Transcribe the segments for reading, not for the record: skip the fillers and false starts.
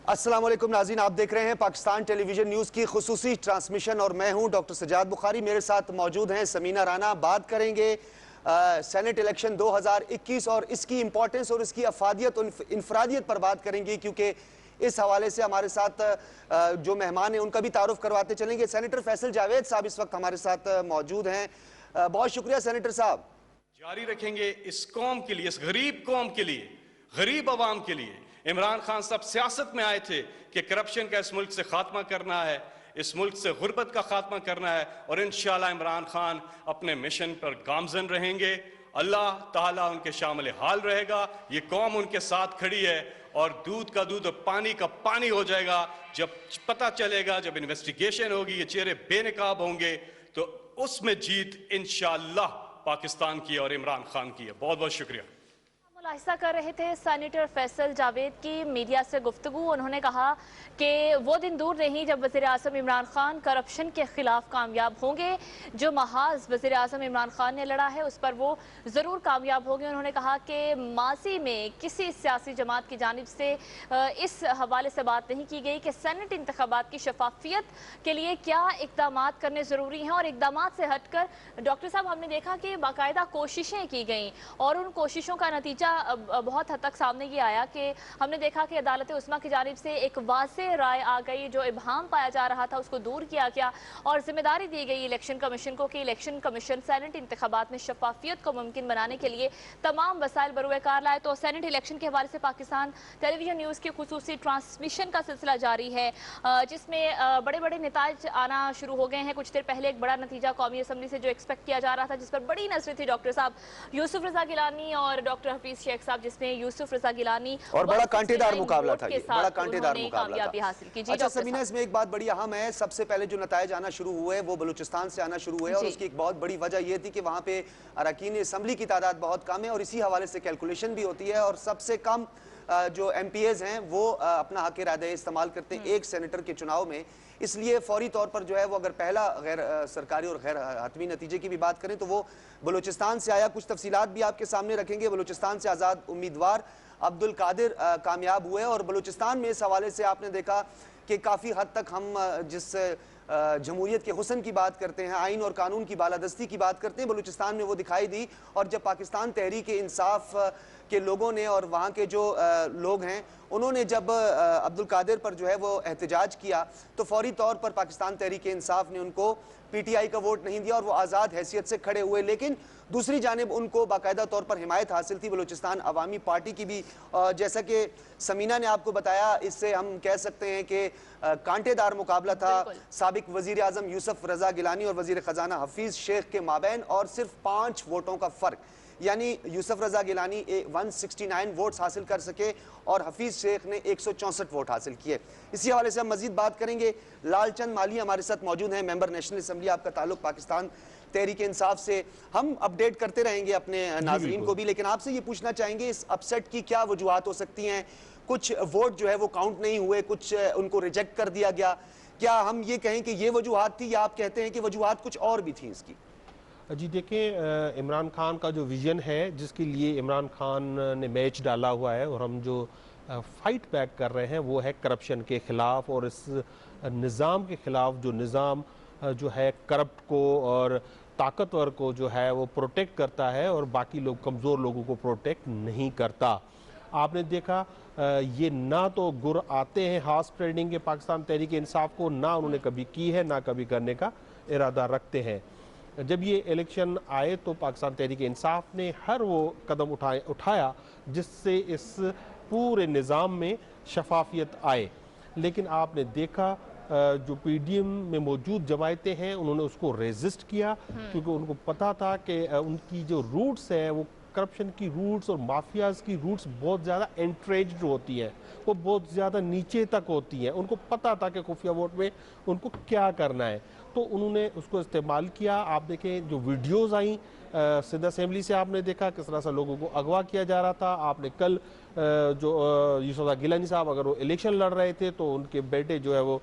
अस्सलाम वालेकुम नाज़रीन, आप देख रहे हैं पाकिस्तान टेलीविजन न्यूज़ की खुसूसी ट्रांसमिशन और मैं हूं डॉक्टर सजाद बुखारी। मेरे साथ मौजूद हैं समीना राना। बात करेंगे सेनेट इलेक्शन 2021 और इसकी इंपॉर्टेंस और इसकी अफादियत और इनफरादियत पर बात करेंगे, क्योंकि इस हवाले से हमारे साथ जो मेहमान हैं उनका भी तारुफ करवाते चलेंगे। सेनेटर फैसल जावेद साहब इस वक्त हमारे साथ मौजूद हैं। बहुत शुक्रिया सेनेटर साहब। जारी रखेंगे इस कौम के लिए, इस गरीब कौम के लिए, गरीब आवाम के लिए। इमरान खान साहब सियासत में आए थे कि करप्शन का इस मुल्क से खात्मा करना है, इस मुल्क से गुर्बत का खात्मा करना है, और इंशाल्लाह इमरान खान अपने मिशन पर गामजन रहेंगे। अल्लाह ताला उनके शामिल हाल रहेगा। ये कौम उनके साथ खड़ी है और दूध का दूध और पानी का पानी हो जाएगा जब पता चलेगा, जब इन्वेस्टिगेशन होगी, ये चेहरे बेनकाब होंगे, तो उसमें जीत इंशाल्लाह पाकिस्तान की और इमरान खान की है। बहुत बहुत शुक्रिया। मुलाहिजा कर रहे थे सेनेटर फैसल जावेद की मीडिया से गुफ्तगू। उन्होंने कहा कि वो दिन दूर नहीं जब वज़ीर आज़म इमरान खान करप्शन के खिलाफ कामयाब होंगे। जो महाज वज़ीर आज़म इमरान खान ने लड़ा है उस पर वो ज़रूर कामयाब होंगे। उन्होंने कहा कि माजी में किसी सियासी जमात की जानिब से इस हवाले से बात नहीं की गई कि सेनेट इंतखाबात की शफाफियत के लिए क्या इकदाम करने ज़रूरी हैं, और इकदाम से हट कर डॉक्टर साहब हमने देखा कि बाकायदा कोशिशें की गई और उन कोशिशों का नतीजा बहुत हद तक सामने ये आया कि हमने देखा कि अदालत उस्मा की जानिब से एक वाज़ेह राय आ गई। जो इबहम पाया जा रहा था उसको दूर किया गया और जिम्मेदारी दी गई इलेक्शन कमीशन को कि इलेक्शन कमीशन सेनेट इंतखाबात में शफाफियत को मुमकिन बनाने के लिए तमाम वसाइल बरूएकार लाए। तो सेनेट इलेक्शन के हवाले से पाकिस्तान टेलीविजन न्यूज़ की खुसूसी ट्रांसमिशन का सिलसिला जारी है, जिसमें बड़े बड़े नतीजे आना शुरू हो गए हैं। कुछ देर पहले एक बड़ा नतीजा कौमी असम्बली से जो एक्सपेक्ट किया जा रहा था, जिस पर बड़ी नजरें थी डॉक्टर साहब यूसुफ रजा गिलानी और डॉक्टर हफीज शेख साहब, जिसमें यूसुफ रजा गिलानी और बड़ा कांटेदार मुकाबला था। ये बड़ा कांटेदार मुकाबला कामयाबी हासिल की। अच्छा समीना, इसमें एक बात बड़ी अहम है। सबसे पहले जो नताइज आना शुरू हुए वो बलूचिस्तान से आना शुरू हुए और उसकी एक बहुत बड़ी वजह यह थी कि वहां पे अरकान असम्बली की तादाद बहुत कम है और इसी हवाले से कैलकुलेशन भी होती है और सबसे कम जो MPAs हैं वो अपना हक इरादा इस्तेमाल करते हैं एक सेनेटर के चुनाव में। इसलिए फौरी तौर पर जो है वो अगर पहला गैर सरकारी और गैर हतमी नतीजे की भी बात करें तो वो बलूचिस्तान से आया। कुछ तफसीलात भी आपके सामने रखेंगे। बलूचिस्तान से आज़ाद उम्मीदवार अब्दुल कादिर कामयाब हुए और बलूचिस्तान में इस हवाले से आपने देखा कि काफ़ी हद तक हम जिस जमहूरियत के हुस्न की बात करते हैं, आइन और कानून की बालादस्ती की बात करते हैं, बलूचिस्तान में वो दिखाई दी। और जब पाकिस्तान तहरीक इंसाफ के लोगों ने और वहाँ के जो लोग हैं उन्होंने जब अब्दुल कादिर पर जो है वो एहतजाज किया तो फौरी तौर पर पाकिस्तान तहरीक इंसाफ ने उनको PTI का वोट नहीं दिया और वो आज़ाद हैसियत से खड़े हुए। लेकिन दूसरी जानिब उनको बाकायदा तौर पर हिमायत हासिल थी बलूचिस्तान अवामी पार्टी की भी। जैसा कि समीना ने आपको बताया, इससे हम कह सकते हैं कि कांटेदार मुकाबला था साबिक वजीर आज़म यूसुफ रजा गिलानी और वजीर खजाना हफीज शेख के माबैन और सिर्फ 5 वोटों का फर्क, यानी यूसुफ रजा गिलानी 169 वोट्स हासिल कर सके और हफीज शेख ने 164 वोट हासिल किए। इसी हवाले से हम मजीद बात करेंगे। लालचंद माली हमारे साथ मौजूद हैं, मेंबर नेशनल असम्बली। आपका ताल्लुक पाकिस्तान तहरीक इंसाफ से। हम अपडेट करते रहेंगे अपने नाजरीन को भी, लेकिन आपसे ये पूछना चाहेंगे इस अपसेट की क्या वजूहात हो सकती हैं? कुछ वोट जो है वो काउंट नहीं हुए, कुछ उनको रिजेक्ट कर दिया गया। क्या हम ये कहें कि ये वजूहात थी या आप कहते हैं कि वजूहात कुछ और भी थी इसकी? जी देखें, इमरान खान का जो विज़न है जिसके लिए इमरान खान ने मैच डाला हुआ है और हम जो फाइट बैक कर रहे हैं वो है करप्शन के ख़िलाफ़ और इस निज़ाम के ख़िलाफ़ जो निज़ाम जो है करप्ट को और ताकतवर को जो है वो प्रोटेक्ट करता है और बाकी लोग कमज़ोर लोगों को प्रोटेक्ट नहीं करता। आपने देखा ये ना तो गुर आते हैं हार्स ट्रेडिंग के पाकिस्तान तहरीक इंसाफ को, ना उन्होंने कभी की है ना कभी करने का इरादा रखते हैं। जब ये इलेक्शन आए तो पाकिस्तान तहरीक इंसाफ ने हर वो कदम उठाया जिससे इस पूरे निज़ाम में शफाफियत आए। लेकिन आपने देखा जो PDM में मौजूद जमायतें हैं उन्होंने उसको रेजिस्ट किया क्योंकि उनको पता था कि उनकी जो रूट्स हैं वो करप्शन की रूट्स और माफियाज की रूट्स बहुत ज़्यादा एंट्रेज्ड होती हैं, वो बहुत ज़्यादा नीचे तक होती हैं। उनको पता था कि खुफिया वोट में उनको क्या करना है, तो उन्होंने उसको इस्तेमाल किया। आप देखें जो वीडियोज़ आई सिंध असेंबली से, आपने देखा किस तरह से लोगों को अगवा किया जा रहा था। आपने कल जो यूसुफ गिलानी साहब अगर वो इलेक्शन लड़ रहे थे तो उनके बेटे जो है वो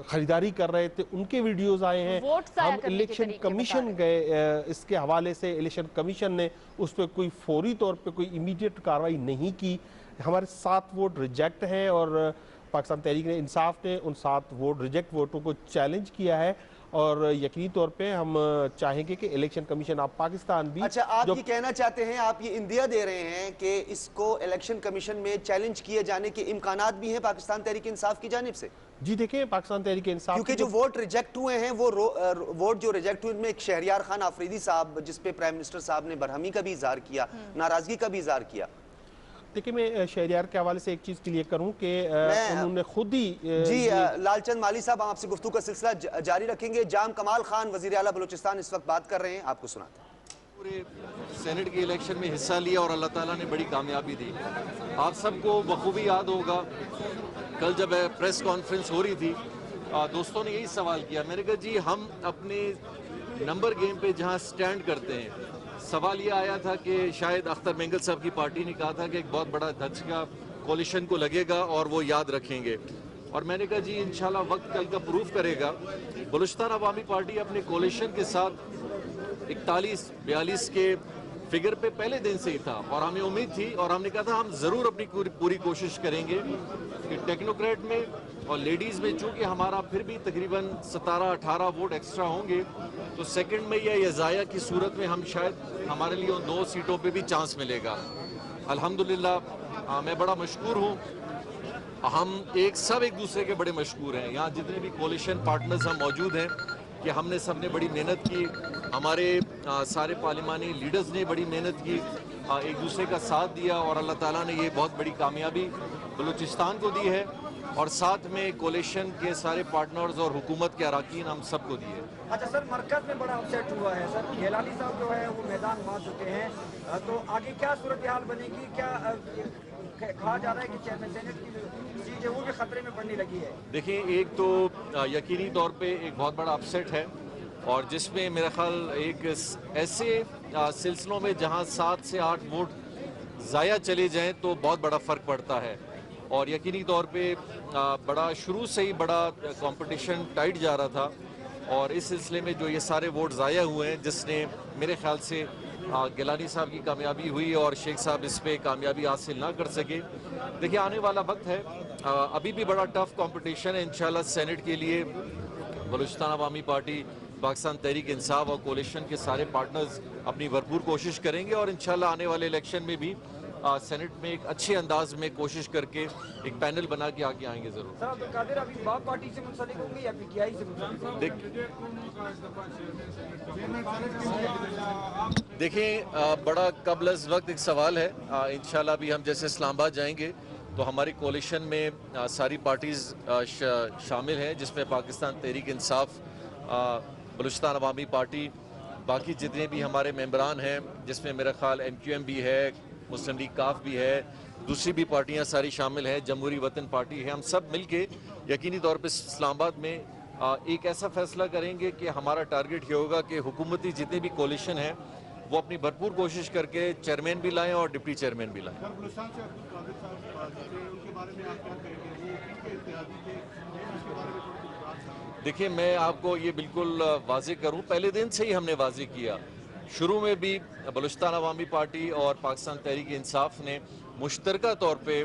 खरीदारी कर रहे थे, उनके वीडियोज़ आए हैं। हम इलेक्शन कमीशन गए, इसके हवाले से इलेक्शन कमीशन ने उस पर कोई फौरी तौर पर कोई इमीडिएट कार्रवाई नहीं की। हमारे 7 वोट रिजेक्ट हैं और पाकिस्तान तहरीक इंसाफ ने उन 7 वोट रिजेक्ट वोटों को चैलेंज किया है और यकीनी तौर पे हम चाहेंगे कि इलेक्शन कमीशन ऑफ पाकिस्तान भी अच्छा, आप ये कहना चाहते हैं, आप ये इंदिया दे रहे हैं कि इसको इलेक्शन कमीशन में चैलेंज किए जाने के इम्कानात भी हैं पाकिस्तान तहरीक इंसाफ की जानिब से? जी देखें, पाकिस्तान तहरीक इंसाफ क्योंकि जो वोट रिजेक्ट हुए हैं वो वोट जो रिजेक्ट हुए उनमें एक शहरियार खान आफरीदी साहब, जिसपे प्राइम मिनिस्टर साहब ने बरहमी का भी इजहार किया, नाराजगी का भी इजहार किया। देखिए, मैं शहरियार के हवाले से एक चीज क्लियर करूं कि उन्होंने खुद ही जी लालचंद माली साहब, हम आपसे गुफ्तगू का सिलसिला जारी रखेंगे। जाम कमाल खान वजीर आला बलूचिस्तान इस वक्त बात कर रहे हैं, आपको सुनाते हैं। पूरे सेनेट के इलेक्शन में हिस्सा लिया और अल्लाह ताला ने बड़ी कामयाबी दी। आप सबको बखूबी याद होगा, कल जब प्रेस कॉन्फ्रेंस हो रही थी, दोस्तों ने यही सवाल किया। मैंने कहा जी, हम अपने नंबर गेम पे जहाँ स्टैंड करते हैं, सवाल ये आया था कि शायद अख्तर मेंगल साहब की पार्टी ने कहा था कि एक बहुत बड़ा धचका कोलिशन को लगेगा और वो याद रखेंगे, और मैंने कहा जी इंशाल्लाह वक्त कल का प्रूफ करेगा। बलूचिस्तान अवामी पार्टी अपने कोलिशन के साथ 41-42 के फिगर पे पहले दिन से ही था और हमें उम्मीद थी और हमने कहा था हम ज़रूर अपनी पूरी कोशिश करेंगे कि टेक्नोक्रेट में और लेडीज़ में, चूँकि हमारा फिर भी तकरीबन 17-18 वोट एक्स्ट्रा होंगे, तो सेकंड में या ज़ाया की सूरत में हम शायद हमारे लिए उन 2 सीटों पे भी चांस मिलेगा। अल्हम्दुलिल्लाह मैं बड़ा मशकूर हूँ, हम सब एक दूसरे के बड़े मशकूर हैं। यहाँ जितने भी कोलिशन पार्टनर्स हम मौजूद हैं कि हमने सबने बड़ी मेहनत की, हमारे सारे पार्लिमानी लीडर्स ने बड़ी मेहनत की, एक दूसरे का साथ दिया और अल्लाह ताला ने ये बहुत बड़ी कामयाबी बलूचिस्तान को दी है और साथ में कोलिशन के सारे पार्टनर्स और हुकूमत के अराकीन हम सबको दिए। अच्छा सर, मरकज में बड़ा अपसेट हुआ है सर, गिलानी साहब जो है वो मैदान मार चुके हैं, तो आगे क्या सूरत हाल बनेगी? क्या कहा जा रहा है कि चेयरमैन सेनेट की सीट है वो भी खतरे में पड़ने लगी है? देखिए, एक तो यकीनी तौर पे एक बहुत बड़ा अपसेट है और जिसमें मेरा ख्याल एक ऐसे सिलसिलों में जहां 7 से 8 वोट ज़ाया चले जाएं तो बहुत बड़ा फ़र्क पड़ता है और यकीनी तौर पे बड़ा शुरू से ही बड़ा कंपटीशन टाइट जा रहा था और इस सिलसिले में जो ये सारे वोट ज़ाया हुए हैं, जिसने मेरे ख्याल से गिलानी साहब की कामयाबी हुई और शेख साहब इस पे कामयाबी हासिल ना कर सके। देखिए, आने वाला वक्त है, अभी भी बड़ा टफ कंपटीशन है। इंशाल्लाह सेनेट के लिए बलूचिस्तान अवामी पार्टी, पाकिस्तान तहरीक इंसाफ और कोलिशन के सारे पार्टनर्स अपनी भरपूर कोशिश करेंगे और इंशाल्लाह आने वाले इलेक्शन में भी सेनेट में एक अच्छे अंदाज में कोशिश करके एक पैनल बना के आगे आएंगे जरूर। सर, अब्दुल कादिर अभी बाप पार्टी से मुंसलिक होंगे या पीटीआई से मुंसलिक? देखिए, बड़ा कबल वक्त एक सवाल है। इंशाल्लाह भी हम जैसे इस्लामाबाद जाएंगे तो हमारी कोलिशन में सारी पार्टीज़ शामिल हैं, जिसमें पाकिस्तान तहरीक इंसाफ, बलूचिस्तान अवामी पार्टी, बाकी जितने भी हमारे मेंबरान हैं, जिसमें मेरा ख्याल MQM भी है, मुस्लिम लीग काफ भी है, दूसरी भी पार्टियां सारी शामिल हैं, जमहूरी वतन पार्टी है। हम सब मिलके यकीनी तौर पर इस्लामाबाद में एक ऐसा फैसला करेंगे कि हमारा टारगेट ये होगा कि हुकूमती जितने भी कोलिशन है वो अपनी भरपूर कोशिश करके चेयरमैन भी लाएं और डिप्टी चेयरमैन भी लाएं। देखिए, मैं आपको ये बिल्कुल वाज़ेह करूं, पहले दिन से ही हमने वाज़ेह किया। शुरू में भी बलूचिस्तान अवामी पार्टी और पाकिस्तान तहरीक इंसाफ ने मुश्तरका तौर पे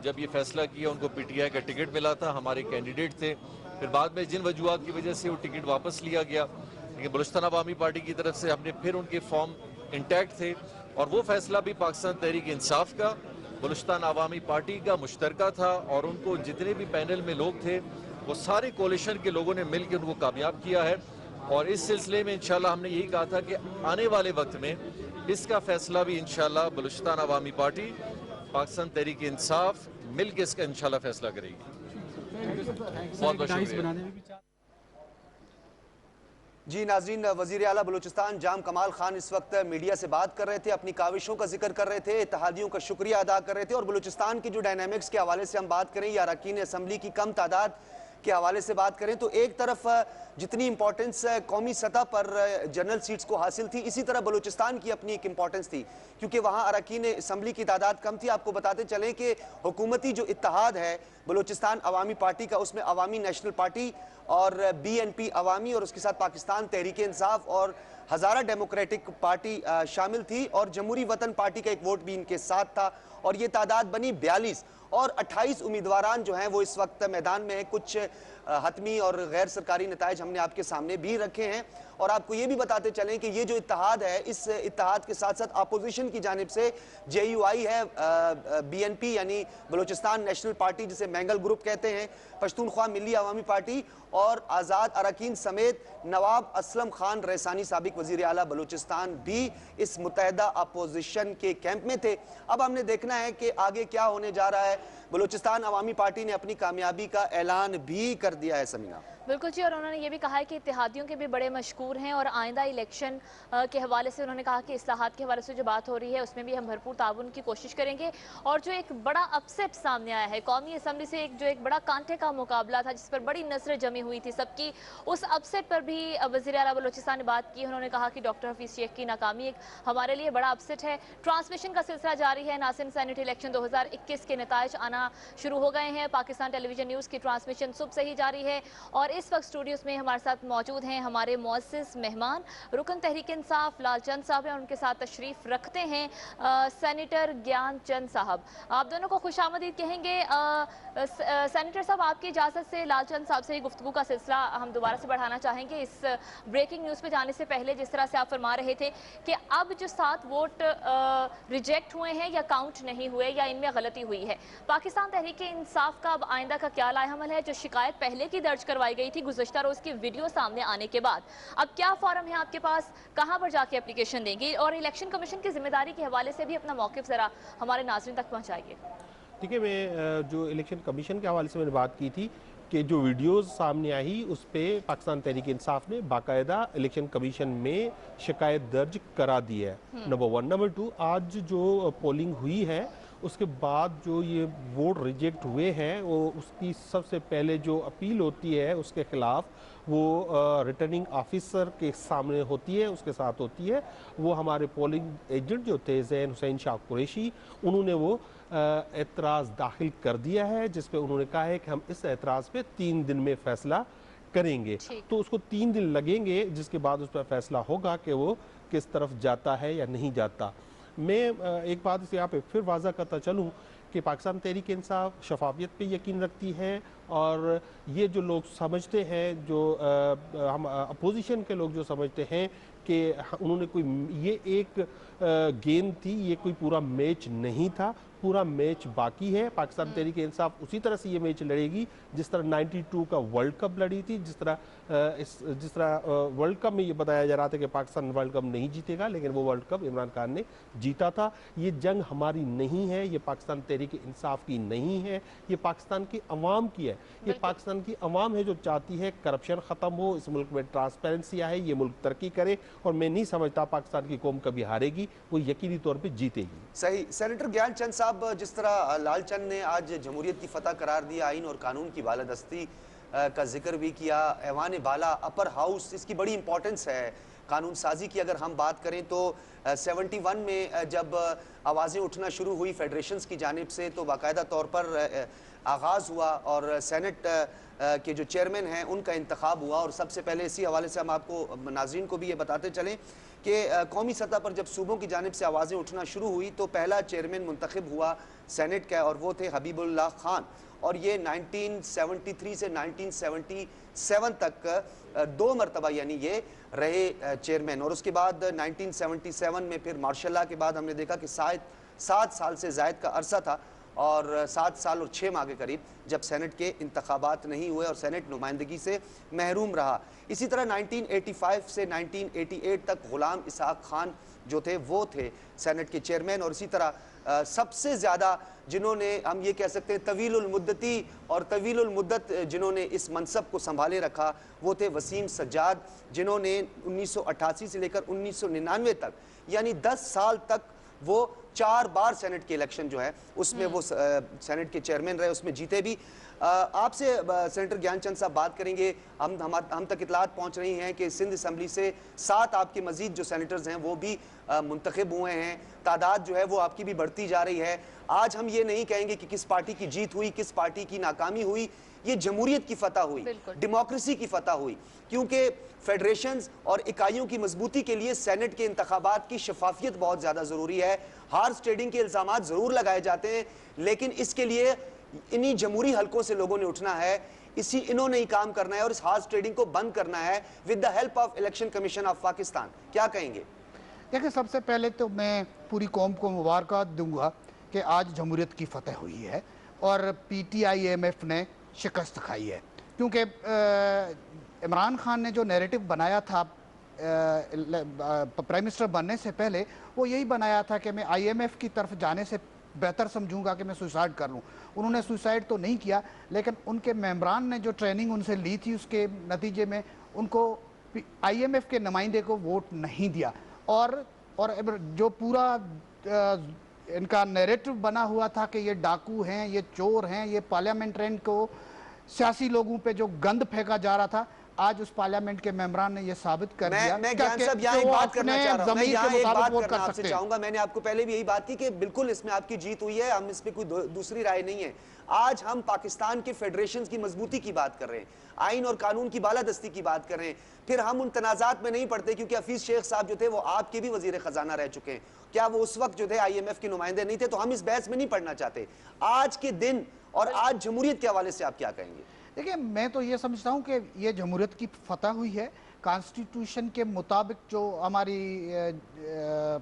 जब ये फैसला किया, उनको PTI का टिकट मिला था, हमारे कैंडिडेट थे, फिर बाद में जिन वजूहात की वजह से वो टिकट वापस लिया गया, लेकिन बलूचिस्तान अवामी पार्टी की तरफ से हमने फिर उनके फॉर्म इंटैक्ट थे और वो फैसला भी पाकिस्तान तहरीक इंसाफ का, बलूचिस्तान अवामी पार्टी का मुश्तरका था और उनको जितने भी पैनल में लोग थे वो सारे कोलिशन के लोगों ने मिल के उनको कामयाब किया है और इस सिलसिले में इंशाल्लाह हमने यही कहा था कि आने वाले वक्त में इसका फैसला भी इंशाल्लाह बलूचिस्तान अवामी पार्टी, पाकिस्तान तहरीक इंसाफ मिल के इसका इंशाल्लाह फैसला करेगी। बहुत बहुत शुक्रिया। जी नाज़रीन, वज़ीर आला बलूचिस्तान जाम कमाल खान इस वक्त मीडिया से बात कर रहे थे, अपनी काविशों का जिक्र कर रहे थे, इत्तेहादियों का शुक्रिया अदा कर रहे थे और बलूचिस्तान की जो डायनामिक्स के हवाले से हम बात करें या अरकान असम्बली की कम तादाद के हवाले से बात करें तो एक तरफ जितनी इंपॉर्टेंस कौमी सतह पर जनरल सीट्स को हासिल थी, इसी तरह बलूचिस्तान की अपनी एक इंपॉर्टेंस थी क्योंकि वहाँ अरकान असम्बली की तादाद कम थी। आपको बताते चलें कि हुकूमती जो इत्तेहाद है बलूचिस्तान अवामी पार्टी का, उसमें अवामी नेशनल पार्टी और BNP अवामी और उसके साथ पाकिस्तान तहरीक इंसाफ और हज़ारा डेमोक्रेटिक पार्टी शामिल थी और जमहूरी वतन पार्टी का एक वोट भी इनके साथ था और ये तादाद बनी 42 और 28 उम्मीदवारान जो हैं वो इस वक्त मैदान में हैं। कुछ हतमी और गैर सरकारी नताइज हमने आपके सामने भी रखे हैं और आपको ये भी बताते चलें कि ये जो इत्तेहाद है, इस इत्तेहाद के साथ साथ अपोजिशन की जानिब से JUI है, BNP यानी बलूचिस्तान नेशनल पार्टी जिसे मैंगल ग्रुप कहते हैं, पश्तूनख्वा मिली अवामी पार्टी और आज़ाद अरकान समेत नवाब असलम खान रैसानी साबिक वज़ीर आला बलूचिस्तान भी इस मुत्तहदा अपोजिशन के कैंप में थे। अब हमने देखना है कि आगे क्या होने जा रहा है। बलूचिस्तान अवामी पार्टी ने अपनी कामयाबी का ऐलान भी कर दिया है समीना। बिल्कुल जी, और उन्होंने ये भी कहा है कि इत्तेहादियों के भी बड़े मशकूर हैं और आइंदा इलेक्शन के हवाले से उन्होंने कहा कि इस्लाहात के हवाले से जो बात हो रही है उसमें भी हम भरपूर ताउन की कोशिश करेंगे। और जो एक बड़ा अपसेट सामने आया है कौमी असम्बली से, एक बड़ा कांटे का मुकाबला था जिस पर बड़ी नसरें जमी हुई थी सबकी, उस अपसेट पर भी वज़ीर आला बलूचिस्तान ने बात की। उन्होंने कहा कि डॉक्टर हफीज़ शेख की नाकामी एक हमारे लिए बड़ा अपसेट है। ट्रांसमिशन का सिलसिला जारी है। नासिर सेनेट इलेक्शन 2021 के नताइज आना शुरू हो गए हैं। पाकिस्तान टेलीविजन न्यूज़ की ट्रांसमिशन सुबह से ही जारी है और इस वक्त स्टूडियोज़ में हमारे साथ मौजूद हैं हमारे मुअस्सिस मेहमान रुकन तहरीक इंसाफ लालचंद साहब हैं। उनके साथ तशरीफ रखते हैं सेनेटर ज्ञान चंद साहब। आप दोनों को खुशामदीद कहेंगे। सेनेटर साहब, आपकी इजाज़त से लालचंद साहब से ही गुफ्तगू का सिलसिला हम दोबारा से बढ़ाना चाहेंगे। इस ब्रेकिंग न्यूज़ पे जाने से पहले जिस तरह से आप फरमा रहे थे कि अब जो 7 वोट रिजेक्ट हुए हैं या काउंट नहीं हुए या इनमें गलती हुई है, पाकिस्तान तहरीक इंसाफ का अब आइंदा का क्या लाएहमल है? जो शिकायत पहले की दर्ज करवाई गई थी गुज़श्ता रोज़ की वीडियो सामने आने के बाद, अब क्या फॉर्म है आपके पास, कहाँ पर जाके एप्लीकेशन देंगे? और इलेक्शन कमीशन की जिम्मेदारी के हवाले से भी अपना मौक़िफ़ ज़रा हमारे नाज़रीन तक पहुँचाइए। देखिए, मैं जो इलेक्शन कमीशन के हवाले से मैंने बात की थी कि जो वीडियोस सामने आई उस पर पाकिस्तान तहरीक इंसाफ ने बाकायदा इलेक्शन कमीशन में शिकायत दर्ज करा दी है, नंबर 1। नंबर 2, आज जो पोलिंग हुई है उसके बाद जो ये वोट रिजेक्ट हुए हैं वो उसकी सबसे पहले जो अपील होती है उसके ख़िलाफ़ वो रिटर्निंग ऑफिसर के सामने होती है, उसके साथ होती है। वो हमारे पोलिंग एजेंट जो थे ज़ैन हुसैन शाह कुरैशी, उन्होंने वो एतराज़ दाखिल कर दिया है जिस पे उन्होंने कहा है कि हम इस एतराज़ पे 3 दिन में फ़ैसला करेंगे। तो उसको 3 दिन लगेंगे जिसके बाद उस पर फैसला होगा कि वो किस तरफ जाता है या नहीं जाता। मैं एक बात इसे यहाँ पे फिर वाज़ा करता चलूँ कि पाकिस्तान तहरीक इंसाफ शफाफियत पे यकीन रखती है और ये जो लोग समझते हैं, जो हम अपोजिशन के लोग जो समझते हैं कि उन्होंने कोई ये एक गेम थी, ये कोई पूरा मैच नहीं था, पूरा मैच बाकी है। पाकिस्तान तहरीक इंसाफ उसी तरह से ये मैच लड़ेगी जिस तरह 92 का वर्ल्ड कप लड़ी थी, जिस तरह वर्ल्ड कप में ये बताया जा रहा था कि पाकिस्तान वर्ल्ड कप नहीं जीतेगा, लेकिन वो वर्ल्ड कप इमरान खान ने जीता था। ये जंग हमारी नहीं है, ये पाकिस्तान तहरीक इंसाफ की नहीं है, ये पाकिस्तान की अवाम की है। ये पाकिस्तान की अवाम है जो चाहती है करप्शन ख़त्म हो, इस मुल्क में ट्रांसपेरेंसी आए, ये मुल्क तरक्की करे और मैं नहीं समझता पाकिस्तान की कौम कभी हारेगी, वो यकीनी तौर पर जीतेगी। सही। सेनेटर ज्ञान चंद साहब, जिस तरह लालचंद ने आज जमहूरियत की फतह करार दिया, आइन और कानून की बालादस्ती का जिक्र भी किया, ऐवान बाला अपर हाउस, इसकी बड़ी इंपॉर्टेंस है कानून साजी की। अगर हम बात करें तो 71 में जब आवाज़ें उठना शुरू हुई फेडरेशंस की जानिब से तो बाकायदा तौर पर आगाज़ हुआ और सेनेट के जो चेयरमैन हैं उनका इंतखाब हुआ। और सबसे पहले इसी हवाले से हम आपको नाज़रीन को भी ये बताते चलें कि कौमी सतह पर जब सूबों की जानिब से आवाज़ें उठना शुरू हुई तो पहला चेयरमैन मुंतखब हुआ सेनेट का और वो थे हबीबुल्लाह खान। और ये 1973 से 1977 तक 2 मरतबा यानी ये रहे चेयरमैन। और उसके बाद 1977 में फिर मार्शल लॉ के बाद हमने देखा कि 7 साल से ज़ायद का अरसा था और 7 साल और 6 माह के करीब जब सेनेट के इंतखाबात नहीं हुए और सेनेट नुमाइंदगी से महरूम रहा। इसी तरह 1985 से 1988 तक गुलाम इसहाक खान जो थे वो थे सेनेट के चेयरमैन। और इसी तरह सबसे ज़्यादा जिन्होंने हम ये कह सकते हैं तवीलुल मुद्दती और तवीलुल मुद्दत जिन्होंने इस मनसब को संभाले रखा वो थे वसीम सज्जाद, जिन्होंने 1988 से लेकर 1999 तक यानी 10 साल तक वो 4 बार सेनेट के इलेक्शन जो है उसमें वो सेनेट के चेयरमैन रहे, उसमें जीते भी। आपसे सेनेटर ज्ञानचंद साहब बात करेंगे। हम तक इतलात पहुंच रही हैं कि सिंध असम्बली से 7 आपके मजीद जो सेनेटर्स हैं वो भी मुंतखब हुए हैं। तादाद जो है वो आपकी भी बढ़ती जा रही है। आज हम ये नहीं कहेंगे कि किस पार्टी की जीत हुई, किस पार्टी की नाकामी हुई, ये जमहूरियत की फतह हुई, डेमोक्रेसी की फतह हुई, क्योंकि फेडरेशंस और इकाइयों की मजबूती के लिए सेनेट के इंतखाबात की शफाफियत बहुत ज्यादा जरूरी है। हार्स ट्रेडिंग के इल्जाम जरूर लगाए जाते हैं, लेकिन इसके लिए इन्हीं जमहूरी हलकों से लोगों ने उठना है, इन्होंने ही काम करना है और इस हार्स ट्रेडिंग को बंद करना है with the help of election commission of Pakistan. क्या कहेंगे? देखिए, सबसे पहले तो मैं पूरी कौम को मुबारकबाद दूंगा कि आज जमहूरियत की फतह हुई है और PTI-MF ने शिकस्त खाई है, क्योंकि इमरान खान ने जो नैरेटिव बनाया था प्राइम मिनिस्टर बनने से पहले, वो यही बनाया था कि मैं IMF की तरफ जाने से बेहतर समझूंगा कि मैं सुसाइड कर लूं। उन्होंने सुसाइड तो नहीं किया, लेकिन उनके मेंबरान ने जो ट्रेनिंग उनसे ली थी उसके नतीजे में उनको IMF के नुमाइंदे को वोट नहीं दिया। और जो पूरा इनका नैरेटिव बना हुआ था कि ये डाकू हैं, ये चोर हैं, ये पार्लियामेंटेरियन को सियासी लोगों पे जो गंद फेंका जा रहा था, आज उस पार्लियामेंट के मेंबरान ने ये साबित कर दिया। मैं ज्ञान साहब यहाँ एक बात करना चाह रहा हूँ, मैं यहाँ एक बात करना आपसे चाहूंगा। मैंने आपको पहले भी यही बात की कि बिल्कुल इसमें आपकी जीत हुई है, हम इस पे कोई दूसरी राय नहीं है। आज हम पाकिस्तान के फेडरेशन की मजबूती की बात कर रहे हैं, आइन और कानून की बालादस्ती की बात कर रहे हैं, फिर हम उन तनाजात में नहीं पड़ते, क्योंकि हफीज शेख साहब जो थे वो आपके भी वजीर खजाना रह चुके हैं। क्या वो उस वक्त जो थे IMF के नुमाइंदे नहीं थे? तो हम इस बहस में नहीं पढ़ना चाहते। आज के दिन और आज जमहूरियत के हवाले से आप क्या कहेंगे? देखिए, मैं तो ये समझता हूँ कि ये जमहूरियत की फतह हुई है। कॉन्स्टिट्यूशन के मुताबिक जो हमारी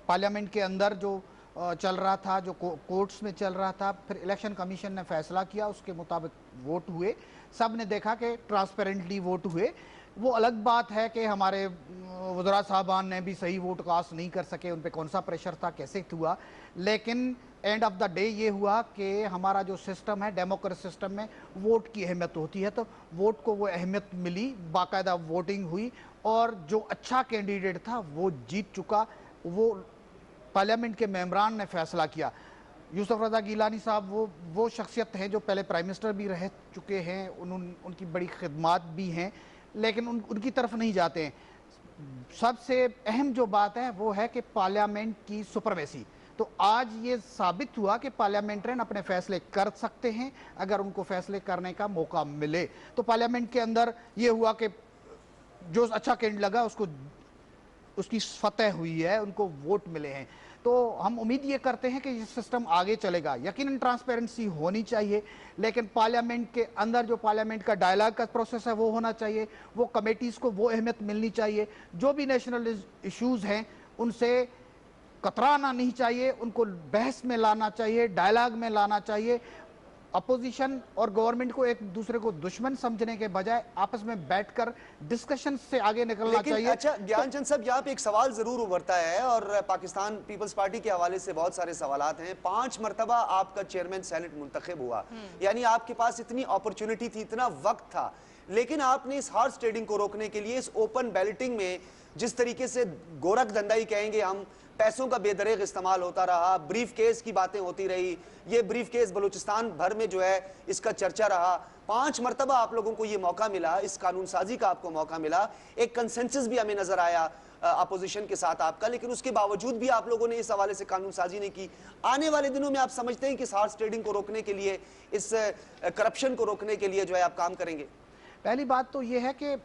पार्लियामेंट के अंदर जो चल रहा था, जो कोर्ट्स में चल रहा था, फिर इलेक्शन कमीशन ने फैसला किया, उसके मुताबिक वोट हुए। सब ने देखा कि ट्रांसपेरेंटली वोट हुए। वो अलग बात है कि हमारे वज़रा साहबान ने भी सही वोट कास्ट नहीं कर सके, उन पर कौन सा प्रेशर था, कैसे हुआ, लेकिन एंड ऑफ द डे ये हुआ कि हमारा जो सिस्टम है, डेमोक्रेसी सिस्टम में वोट की अहमियत होती है, तो वोट को वो अहमियत मिली, बाकायदा वोटिंग हुई और जो अच्छा कैंडिडेट था वो जीत चुका। वो पार्लियामेंट के मेंबरान ने फैसला किया। यूसुफ रज़ा गिलानी साहब वो शख्सियत हैं जो पहले प्राइम मिनिस्टर भी रह चुके हैं, उनकी बड़ी खिदमात भी हैं, लेकिन उनकी तरफ नहीं जाते हैं। सबसे अहम जो बात है वो है कि पार्लियामेंट की सुपरमेसी। तो आज ये साबित हुआ कि पार्लियामेंटेरियन अपने फैसले कर सकते हैं अगर उनको फैसले करने का मौका मिले। तो पार्लियामेंट के अंदर ये हुआ कि जो अच्छा कैंडिडेट लगा उसकी फतह हुई है, उनको वोट मिले हैं। तो हम उम्मीद ये करते हैं कि ये सिस्टम आगे चलेगा। यकीनन ट्रांसपेरेंसी होनी चाहिए, लेकिन पार्लियामेंट के अंदर जो पार्लियामेंट का डायलॉग का प्रोसेस है वो होना चाहिए, वो कमेटीज़ को वो अहमियत मिलनी चाहिए। जो भी नेशनल इश्यूज़ हैं उनसे कतराना नहीं चाहिए, उनको बहस में लाना चाहिए, डायलॉग में लाना चाहिए। अपोजिशन और गवर्नमेंट को एक दूसरे को दुश्मन समझने के बजाय आपस में बैठकर डिस्कशन से आगे निकलना चाहिए। अच्छा ज्ञानचंद साहब, यहाँ पे एक सवाल जरूर उभरता है और पाकिस्तान पीपल्स पार्टी के हवाले से बहुत सारे सवालात हैं। 5 मरतबा आपका चेयरमैन सेनेट मुंतखब हुआ, यानी आपके पास इतनी अपॉर्चुनिटी थी, इतना वक्त था, लेकिन आपने इस हार्स ट्रेडिंग को रोकने के लिए इस ओपन बैलेटिंग में जिस तरीके से गोरख धंधाई कहेंगे हम, पैसों का बेदरेग इस्तेमाल होता रहा, ब्रीफ केस की बातें होती रही, ये ब्रीफ केस बलूचिस्तान भर में जो है इसका चर्चा रहा। 5 मरतबा आप लोगों को ये मौका मिला, इस कानून साजी का आपको मौका मिला, एक कंसेंसस भी हमें नजर आया अपोजिशन के साथ आपका, लेकिन उसके बावजूद भी आप लोगों ने इस हवाले से कानून साजी नहीं की। आने वाले दिनों में आप समझते हैं कि इस हार्स ट्रेडिंग को रोकने के लिए, इस करप्शन को रोकने के लिए जो है आप काम करेंगे? पहली बात तो ये है कि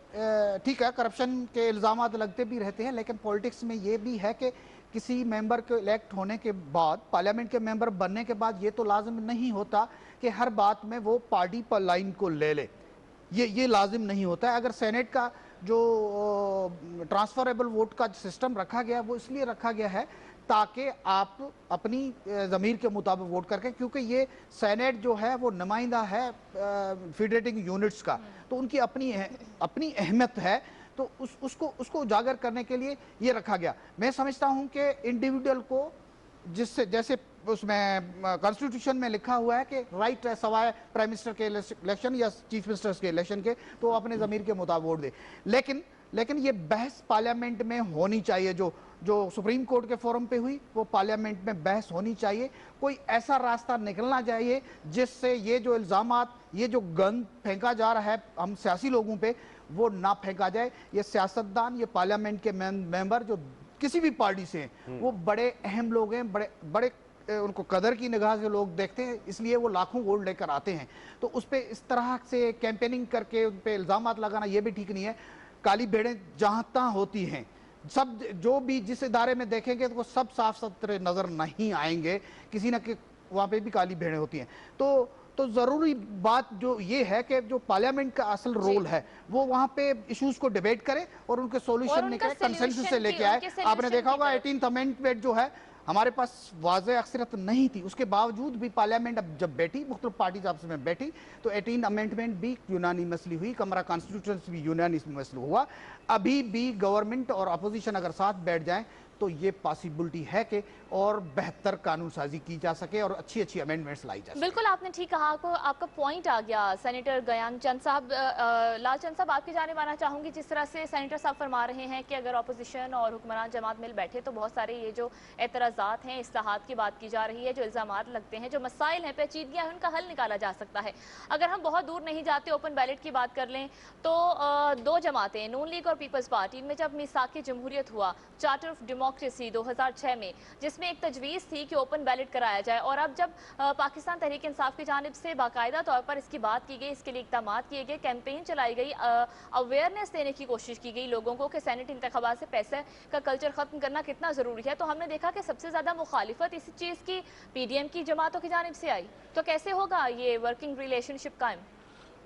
ठीक है, करप्शन के इल्ज़ाम लगते भी रहते हैं, लेकिन पॉलिटिक्स में ये भी है कि किसी मेंबर के इलेक्ट होने के बाद, पार्लियामेंट के मेंबर बनने के बाद, ये तो लाजिम नहीं होता कि हर बात में वो पार्टी पर लाइन को ले ले, ये लाजिम नहीं होता है। अगर सेनेट का जो ट्रांसफरेबल वोट का सिस्टम रखा गया वो इसलिए रखा गया है ताकि आप अपनी ज़मीर के मुताबिक वोट करके, क्योंकि ये सेनेट जो है वो नुमाइंदा है फेडरेटिंग यूनिट्स का, तो उनकी अपनी अहमियत है, तो उसको उजागर करने के लिए ये रखा गया। मैं समझता हूँ कि इंडिविजुअल को जिससे, जैसे उसमें कॉन्स्टिट्यूशन में लिखा हुआ है कि राइट है सवाए प्राइम मिनिस्टर के इलेक्शन या चीफ मिनिस्टर्स के इलेक्शन के, तो अपने ज़मीर के मुताबिक वोट दे, लेकिन लेकिन ये बहस पार्लियामेंट में होनी चाहिए। जो सुप्रीम कोर्ट के फोरम पे हुई वो पार्लियामेंट में बहस होनी चाहिए। कोई ऐसा रास्ता निकलना चाहिए जिससे ये जो इल्जामात, ये जो गंद फेंका जा रहा है हम सियासी लोगों पे, वो ना फेंका जाए। ये सियासतदान, ये पार्लियामेंट के मेंबर जो किसी भी पार्टी से हैं, वो बड़े अहम लोग हैं, बड़े बड़े उनको कदर की निगाह से लोग देखते हैं, इसलिए वो लाखों वोट लेकर आते हैं। तो उस पर इस तरह से कैंपेनिंग करके उन पर इल्जामात लगाना ये भी ठीक नहीं है। काली भेड़ें जहाँ तहाँ होती हैं, सब जो भी जिस इदारे में देखेंगे तो वो सब साफ सुथरे नजर नहीं आएंगे, किसी न कि वहाँ पे भी काली भेड़ें होती हैं। तो जरूरी बात जो ये है कि जो पार्लियामेंट का असल रोल है वो वहाँ पे इश्यूज को डिबेट करे और उनके सॉल्यूशन निकाले, कंसेंसस से लेके आए। आपने देखा होगा 18th अमेंडमेंट जो है हमारे पास वाज़ेह अक्सरियत नहीं थी, उसके बावजूद भी पार्लियामेंट अब जब बैठी, मुख्तलिफ पार्टीज आपस में बैठी, तो 18 अमेंडमेंट भी यूनानिमसली हुई, कमरा कॉन्स्टिट्यूशन भी यूनानिमसली हुआ। अभी भी गवर्नमेंट और अपोजिशन अगर साथ बैठ जाएं तो ये पॉसिबिलिटी है कि और बेहतर कानून साजी की जा सके और अच्छी अच्छी अमेंडमेंट्स लाई जा सके। बिल्कुल आपने ठीक कहा, आपका पॉइंट आ गया। सेनेटर गयान चंद साहब, लालचंद साहब, आपकी जाने मानना चाहूंगी, जिस तरह से सेनेटर साहब फरमा रहे हैं कि अगर अपोजिशन और हुक्मरान जमात मिल बैठे तो बहुत सारे ये जो एतराज़ात हैं, इस्लाहात की बात की जा रही है, जो इल्ज़ामात लगते हैं, जो मसाइल हैं, पेचीदगियाँ हैं, उनका हल निकाला जा सकता है। अगर हम बहुत दूर नहीं जाते, ओपन बैलेट की बात कर लें तो दो जमातें, नून लीग और पीपल्स पार्टी, इनमें जब मिसाक जमहूरियत हुआ, चार्टर ऑफ डेमोक्रेसी 2006 में, जिसमें एक तजवीज़ थी कि ओपन बैलेट कराया जाए, और अब जब पाकिस्तान तहरीक इंसाफ की जानिब से बाकायदा तौर पर इसकी बात की गई, इसके लिए इक़दाम किए गए, कैंपेन चलाई गई, अवेयरनेस देने की कोशिश की गई लोगों को कि सेनेट इंतखाबात से पैसे का कल्चर ख़त्म करना कितना ज़रूरी है, तो हमने देखा कि सबसे ज़्यादा मुखालिफत इसी चीज़ की PDM की जमातों की जानिब से आई। तो कैसे होगा ये वर्किंग रिलेशनशिप कायम?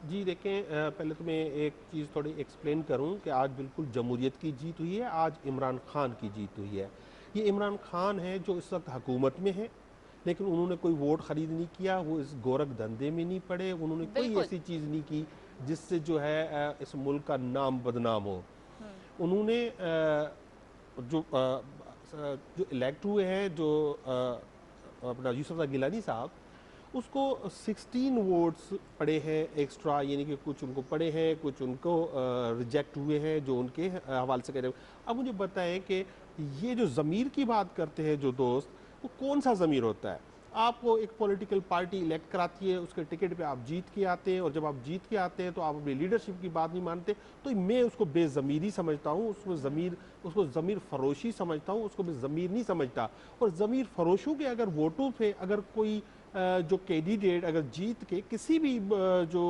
जी देखें, पहले तो मैं एक चीज़ थोड़ी एक्सप्लेन करूं कि आज बिल्कुल जमहूरियत की जीत हुई है, आज इमरान खान की जीत हुई है। ये इमरान खान है जो इस वक्त हुकूमत में है, लेकिन उन्होंने कोई वोट ख़रीद नहीं किया, वो इस गोरख धंधे में नहीं पड़े, उन्होंने कोई ऐसी चीज़ नहीं की जिससे जो है इस मुल्क का नाम बदनाम हो। उन्होंने जो इलेक्ट हुए हैं, जो अपना यूसुफ गिलानी साहब, उसको 16 वोट्स पड़े हैं एक्स्ट्रा, यानी कि कुछ उनको पड़े हैं, कुछ उनको रिजेक्ट हुए हैं जो उनके हवाले से कह रहे हैं। अब मुझे बताएं कि ये जो ज़मीर की बात करते हैं जो दोस्त, वो कौन सा ज़मीर होता है? आपको एक पॉलिटिकल पार्टी इलेक्ट कराती है, उसके टिकट पे आप जीत के आते हैं, और जब आप जीत के आते हैं तो आप अपनी लीडरशिप की बात नहीं मानते, तो मैं उसको बेज़मीरी समझता हूँ, उसको ज़मीर फरोशी समझता हूँ, उसको मैं ज़मीर नहीं समझता। और ज़मीर फरोशों के अगर वोटों पे अगर कोई जो कैंडिडेट अगर जीत के किसी भी जो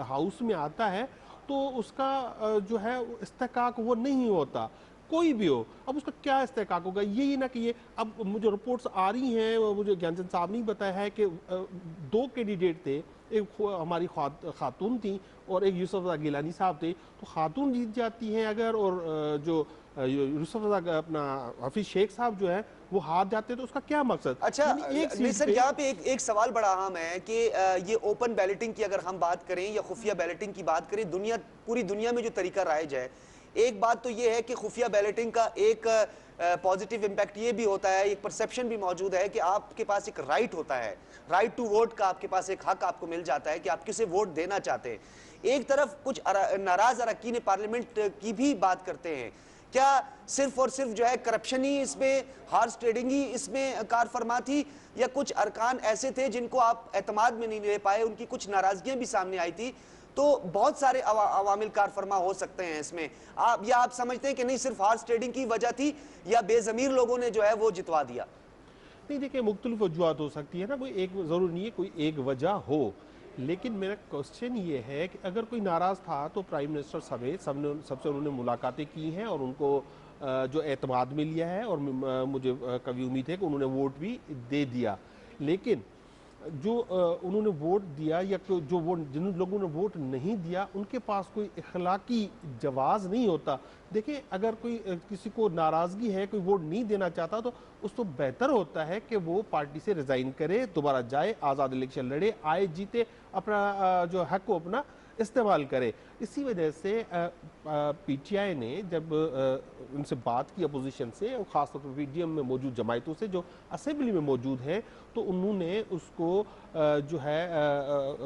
हाउस में आता है तो उसका जो है इस्तेकाक वो नहीं होता, कोई भी हो। अब उसका क्या इस्तेकाक होगा? यही ना कि ये, अब मुझे रिपोर्ट्स आ रही हैं, मुझे ज्ञानचंद साहब ने बताया है कि 2 कैंडिडेट थे, एक हमारी खातून थी और एक यूसुफ गिलानी साहब थे। तो खातून जीत जाती हैं अगर, और जो यूसुफ अपना हफीज शेख साहब जो है वो हार जाते हैं, तो उसका क्या मकसद? अच्छा सर, यहाँ पे एक सवाल बड़ा अहम है कि ये ओपन बैलेटिंग की अगर हम बात करें या खुफिया बैलेटिंग की बात करें, पूरी दुनिया में जो तरीका राइज है, एक बात तो ये है कि खुफिया बैलेटिंग का एक पॉजिटिव इम्पैक्ट ये भी होता है, एक परसेप्शन भी मौजूद है कि आपके पास एक राइट होता है, राइट टू वोट का आपके पास एक हक आपको मिल जाता है कि आप किसे वोट देना चाहते हैं। एक तरफ कुछ नाराज अरकान पार्लियामेंट की भी बात करते हैं, क्या सिर्फ और सिर्फ जो है करप्शन ही इसमें, हॉर्स ट्रेडिंग ही इसमें कार फरमा थी, या कुछ अरकान ऐसे थे जिनको आप एतमाद में नहीं ले पाए, उनकी कुछ नाराजगियां भी सामने आई थी? तो बहुत सारे अवामिल कार फरमा हो सकते हैं इसमें। आप समझते हैं कि नहीं सिर्फ हॉर्स ट्रेडिंग की वजह थी, या बेजमीर लोगों ने जो है वो जितवा दिया? नहीं, देखिए मुख्तलिफ वजूहत हो सकती है ना, कोई एक ज़रूर नहीं है कोई एक वजह हो, लेकिन मेरा क्वेश्चन ये है कि अगर कोई नाराज़ था तो प्राइम मिनिस्टर समेत सबसे उन्होंने मुलाकातें की हैं और उनको जो एतमाद में लिया है, और मुझे कभी उम्मीद है कि उन्होंने वोट भी दे दिया। लेकिन जो उन्होंने वोट दिया या जिन लोगों ने वोट नहीं दिया, उनके पास कोई इखलाकी जवाज़ नहीं होता। देखिए, अगर कोई किसी को नाराज़गी है, कोई वोट नहीं देना चाहता, तो उस तो बेहतर होता है कि वो पार्टी से रिज़ाइन करे, दोबारा जाए, आज़ाद इलेक्शन लड़े, आए जीते, अपना जो हक को अपना इस्तेमाल करे। इसी वजह से PTI ने जब उनसे बात की अपोजिशन से, और ख़ासतौर पर PDM में मौजूद जमायतों से जो असेंबली में मौजूद हैं, तो उन्होंने उसको जो है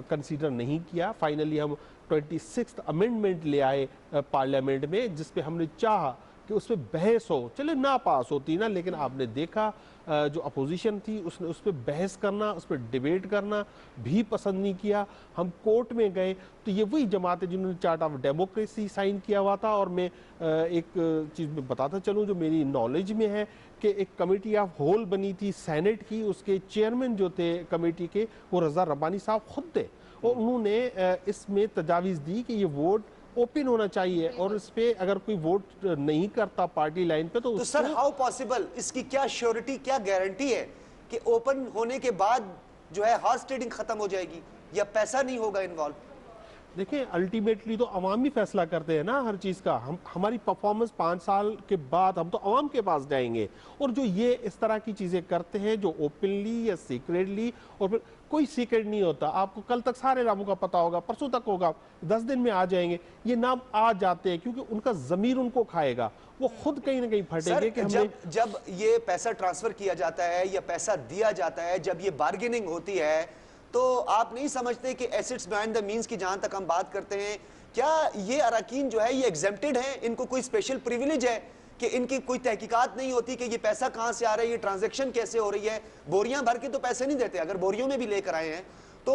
कंसीडर नहीं किया। फाइनली हम 26th अमेंडमेंट ले आए पार्लियामेंट में, जिस पे हमने चाहा कि उस पर बहस हो, चले ना पास होती ना, लेकिन आपने देखा जो अपोजिशन थी उसने उस पर बहस करना, उस पर डिबेट करना भी पसंद नहीं किया। हम कोर्ट में गए तो ये वही जमात है जिन्होंने चार्ट ऑफ डेमोक्रेसी साइन किया हुआ था। और मैं एक चीज़ में बताता चलूँ जो मेरी नॉलेज में है कि एक कमेटी ऑफ होल बनी थी सेनेट की, उसके चेयरमैन जो थे कमेटी के वो रज़ा रब्बानी साहब खुद थे, और उन्होंने इसमें तजावीज़ दी कि ये वोट ओपन होना चाहिए, और इस पे अगर कोई वोट नहीं करता पार्टी लाइन पे तो सर हाउ पॉसिबल, इसकी क्या श्योरिटी, क्या गारंटी है कि ओपन होने के बाद जो है हॉर्स ट्रेडिंग खत्म हो जाएगी या पैसा नहीं होगा इन्वॉल्व? देखिए अल्टीमेटली तो अवाम ही फैसला करते हैं ना हर चीज़ का। हमारी परफॉर्मेंस 5 साल के बाद हम तो अवाम के पास जाएंगे, और जो ये इस तरह की चीज़ें करते हैं जो ओपनली या सीक्रेटली, और फिर कोई सीक्रेट नहीं होता, आपको कल तक सारे नामों का पता होगा, परसों तक होगा, 10 दिन में आ जाएंगे, ये नाम आ जाते हैं क्योंकि उनका ज़मीर उनको खाएगा, वो खुद कहीं ना कहीं फटेंगे कि हमने जब ये पैसा ट्रांसफर किया जाता है या पैसा दिया जाता है, जब ये बार्गेनिंग होती है, तो आप नहीं समझते कि एसेट्स बिहाइंड द मींस की जहां तक हम बात करते हैं, क्या ये अरकान जो है ये एग्जेम्प्टेड है? इनको कोई स्पेशल प्रिविलेज है कि इनकी कोई तहकीकात नहीं होती कि ये पैसा कहां से आ रहा है, ये ट्रांजैक्शन कैसे हो रही है? बोरियां भर के तो पैसे नहीं देते, अगर बोरियों में भी लेकर आए हैं तो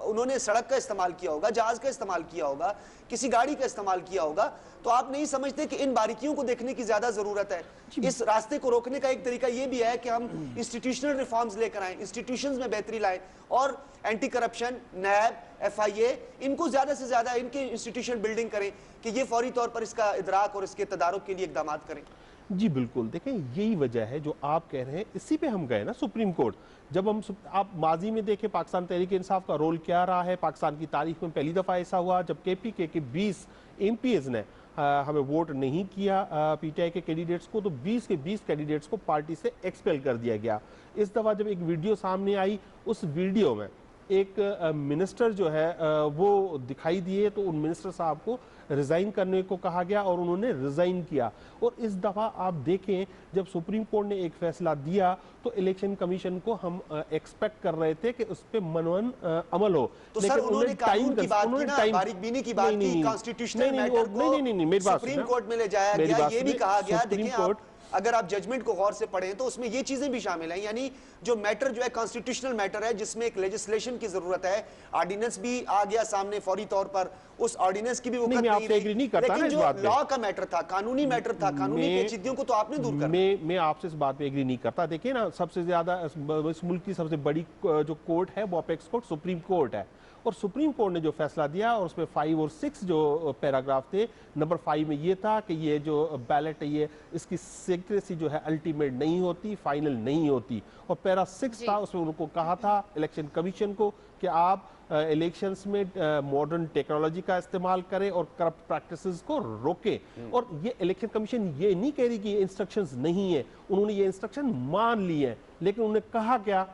उन्होंने सड़क का इस्तेमाल किया होगा, जहाज का इस्तेमाल किया होगा, किसी गाड़ी का इस्तेमाल किया होगा। तो आप नहीं समझते कि इन बारीकियों को देखने की ज्यादा जरूरत है? इस रास्ते को रोकने का एक तरीका यह भी है कि हम इंस्टीट्यूशनल रिफॉर्म्स लेकर आए, इंस्टीट्यूशंस में बेहतरी लाएं, और एंटी करप्शन, नैब, FIA, इनको ज्यादा से ज्यादा इनके इंस्टीट्यूशन बिल्डिंग करें कि ये फौरी तौर पर इसका इदराक और इसके तदारुक के लिए इकदाम करें। जी बिल्कुल, देखें यही वजह है जो आप कह रहे हैं, इसी पे हम गए ना सुप्रीम कोर्ट। जब हम आप माजी में देखें पाकिस्तान तहरीक इंसाफ का रोल क्या रहा है, पाकिस्तान की तारीख में पहली दफ़ा ऐसा हुआ जब KPK के 20 MPs ने हमें वोट नहीं किया PTI के कैंडिडेट्स को, तो 20 के 20 कैंडिडेट्स को पार्टी से एक्सपेल कर दिया गया। इस दफ़ा जब एक वीडियो सामने आई, उस वीडियो में एक मिनिस्टर जो है वो दिखाई दिए, तो उन मिनिस्टर साहब को रिज़ाइन करने को कहा गया और उन्होंने रिज़ाइन किया। और इस दफ़ा आप देखें जब सुप्रीम कोर्ट ने एक फैसला दिया तो इलेक्शन कमीशन को हम एक्सपेक्ट कर रहे थे कि उस पर मनवन अमल हो, तो लेकिन उन्होंने कानून की बात की ना, बारीकबीनी की बात की, कॉन्स्टिट्यूशनल मैटर को सुप्रीम कोर्ट में ले जाया गया, ये भी कहा गया। देखिए अगर आप जजमेंट को गौर से पढ़ें तो उसमें ये चीजें भी शामिल हैं, यानी जो मैटर जो है कॉन्स्टिट्यूशनल मैटर है जिसमें एक लेजिस्लेशन की जरूरत है, ऑर्डिनेंस भी आ गया सामने फौरी तौर पर, उस ऑर्डिनेंस की भी वक्त नहीं रही, लेकिन जो लॉ का मैटर था, कानूनी मैटर था, कानूनी पेचीदगियों को तो आपने दूर कर। मैं आपसे इस बात पे एग्री नहीं करता। देखिए ना, सबसे ज्यादा इस मुल्क की सबसे बड़ी जो कोर्ट है वो अपेक्स कोर्ट सुप्रीम कोर्ट है, और सुप्रीम कोर्ट ने जो फैसला दिया और उसमें 5 और 6 जो पैराग्राफ थे, नंबर 5 में ये था कि ये जो बैलेट है ये इसकी सीक्रेसी जो है अल्टीमेट नहीं होती, फाइनल नहीं होती, और पैरा 6 था उसमें उनको कहा था इलेक्शन कमीशन को कि आप इलेक्शंस में मॉडर्न टेक्नोलॉजी का इस्तेमाल करें और करप्ट प्रैक्टिसेस को रोकें। और ये इलेक्शन कमीशन ये नहीं कह रही कि ये इंस्ट्रक्शंस नहीं है, उन्होंने ये इंस्ट्रक्शन मान लिए हैं, लेकिन उन्होंने कहा क्या,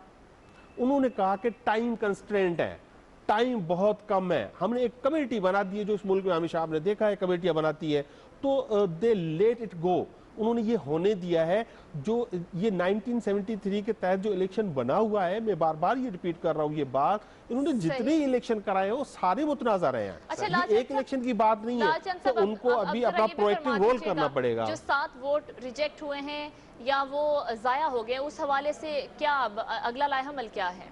उन्होंने कहा कि टाइम कंस्ट्रेंट है, टाइम बहुत कम है, हमने एक कमेटी बना दी है, जो इस मुल्क में हमेशा आपने देखा है कमेटियां बनाती है, तो दे लेट इट गो, उन्होंने ये होने दिया है। जो ये 1973 के तहत जो इलेक्शन बना हुआ है, मैं बार बार ये रिपीट कर रहा हूँ ये बात, इन्होंने जितने इलेक्शन कराए हैं वो सारे मुतनाज़ा रहे हैं। अच्छा, एक इलेक्शन की बात नहीं है, तो उनको अभी अपना प्रोएक्टिव रोल करना पड़ेगा। जो 7 वोट रिजेक्ट हुए हैं या वो जाया हो गए, उस हवाले से क्या अगला लाएहमल क्या है?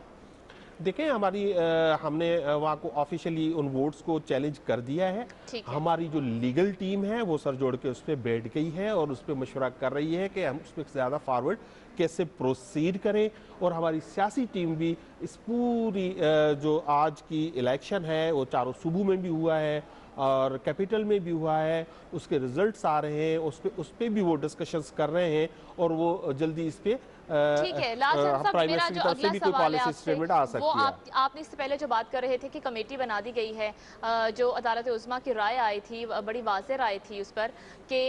देखें हमने वहाँ को ऑफिशियली उन वोट्स को चैलेंज कर दिया है। हमारी जो लीगल टीम है वो सर जोड़ के उस पर बैठ गई है और उस पर मशवरा कर रही है कि हम उस पर ज़्यादा फॉरवर्ड कैसे प्रोसीड करें, और हमारी सियासी टीम भी इस पूरी जो आज की इलेक्शन है वो चारों सूबों में भी हुआ है और कैपिटल में भी हुआ है, उसके रिजल्ट्स आ रहे हैं, उस पे भी वो डिस्कशंस कर रहे हैं, और वो जल्दी इस पे ठीक है। लाजम साहब, मेरा जो अगला सवाल है आपसे, वो आपने इससे पहले जो बात कर रहे थे कि कमेटी बना दी गई है, जो अदालत उज़्मा की राय आई थी, बड़ी वाज़ेह राय थी उस पर कि